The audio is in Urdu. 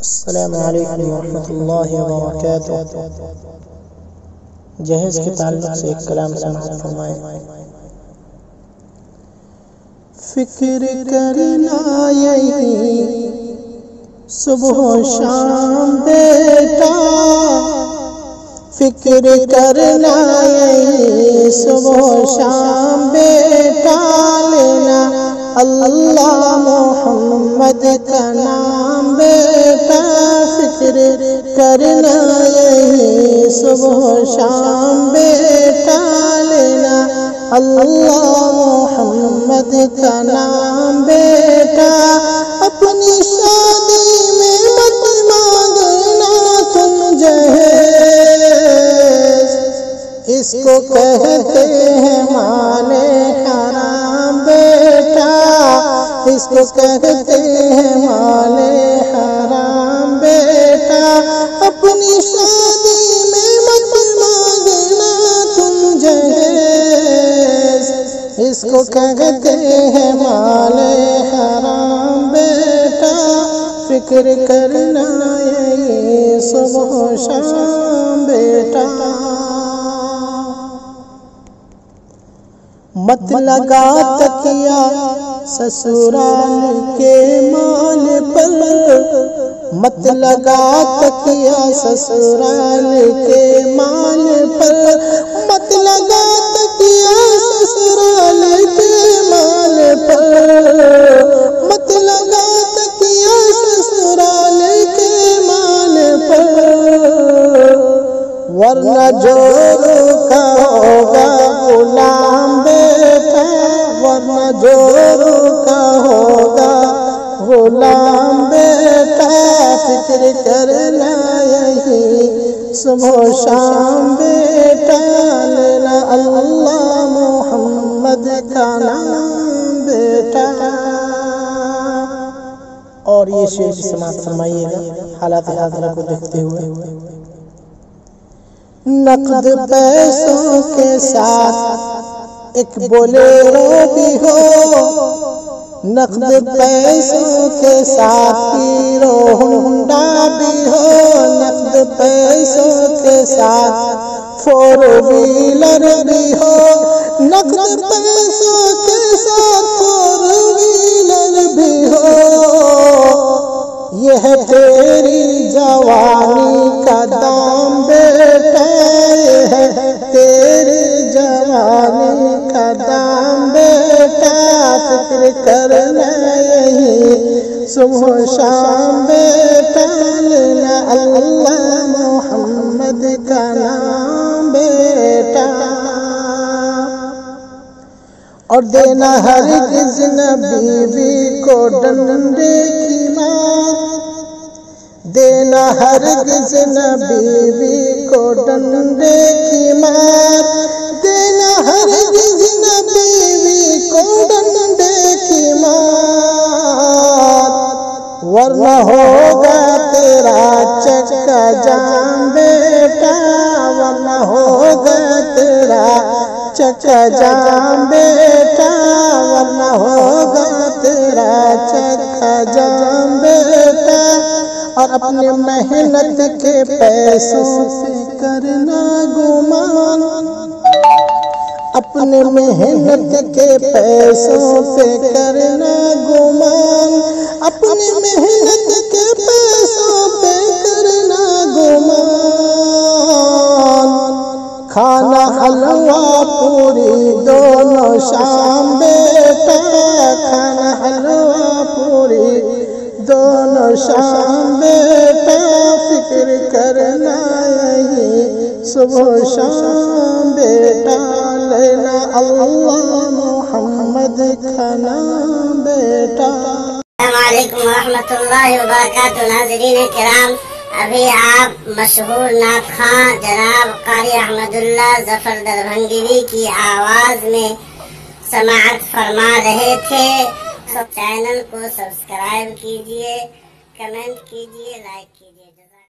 السلام علیکم ورحمۃ اللہ وبرکاتہ۔ جہیز کے تعلق سے ایک کلام سماعت فرمائیں۔ فکر کرنا یہی صبح و شام بیٹا، فکر کرنا یہی صبح و شام بیٹا، لینا اللہ محمد کا نام بیٹا، فکر کرنا یہی صبح و شام بیٹا، لینا اللہ محمد کا نام بیٹا، اپنی شادی میں مت مانگنا تم جہیز، اس کو کہتے ہیں مال حرام بیٹا، اس کو کہتے ہیں مال حرام بیٹا، اپنی شادی میں مت مانگنا تم جہیز، اس کو کہتے ہیں مال حرام بیٹا، فکر کرنا یہی صبح و شام بیٹا، مت لگا تکیا سسرال کے مال پر، مت لگا تکیا سسرال کے مال پر، مت لگا تکیا سسرال کے مال پر، مت لگا تکیا سسرال کے مال پر، ورنہ جورو کا ہوگا غلام بیٹا، ورنہ جورو کا ہوگا غلام بیٹا، فکر کرنا یہی صبح و شام بیٹا، لینا اللہ محمد کا نام بیٹا۔ اور یہ شعر بھی سماعت فرمائیے گا حالات حاضرہ کو دیکھتے ہوئے۔ نقد پیسوں کے ساتھ ایک بولیرو بھی ہو، نقد پیسوں کے ساتھ ہیرو ہونڈا بھی ہو، نقد پیسوں کے ساتھ فور ویلر بھی ہو، نقد پیسوں کے ساتھ فور ویلر بھی ہو، یہ ہے تیری جوانی کا دام بیٹا، یہ ہے تیری جوانی کا دام بیٹا، فکر کرنا یہی صبح و شام بیٹا، لینا اللہ محمد کا نام بیٹا، اور دینا ہرگز نہ بیوی کو ڈنڈے کی مار، دینا ہرگز نہ بیوی کو ڈنڈے کی مار، دینا ہرگز نہ بیوی کو ڈنڈے کی مار، ورنہ ہوگا تیرا چکا جام بیٹا، ورنہ ہوگا تیرا چکا جام بیٹا، ورنہ ہوگا تیرا چکا جام بیٹا، اور اپنے محنت کے پیسوں سے کرنا گمان، اپنے محنت کے پیسوں سے کرنا گمان، اپنے محنت کے پیسوں پہ کرنا گمان، کھانا حلوہ پوری دونوں شام بیٹا، کھانا حلوہ پوری دونوں شام بیٹا، فکر کرنا یہی صبح و شام بیٹا، لینا اللہ محمد کا نام بیٹا۔ السلام علیکم ورحمۃ اللہ وبرکاتہ۔ ناظرین کرام، ابھی آپ مشہور نعت خواں جناب قاری احمد اللہ ظفر دربھنگی کی آواز میں سماعت فرما رہے تھے۔ چینل کو سبسکرائب کیجئے، کمنٹ کیجئے، لائک کیجئے۔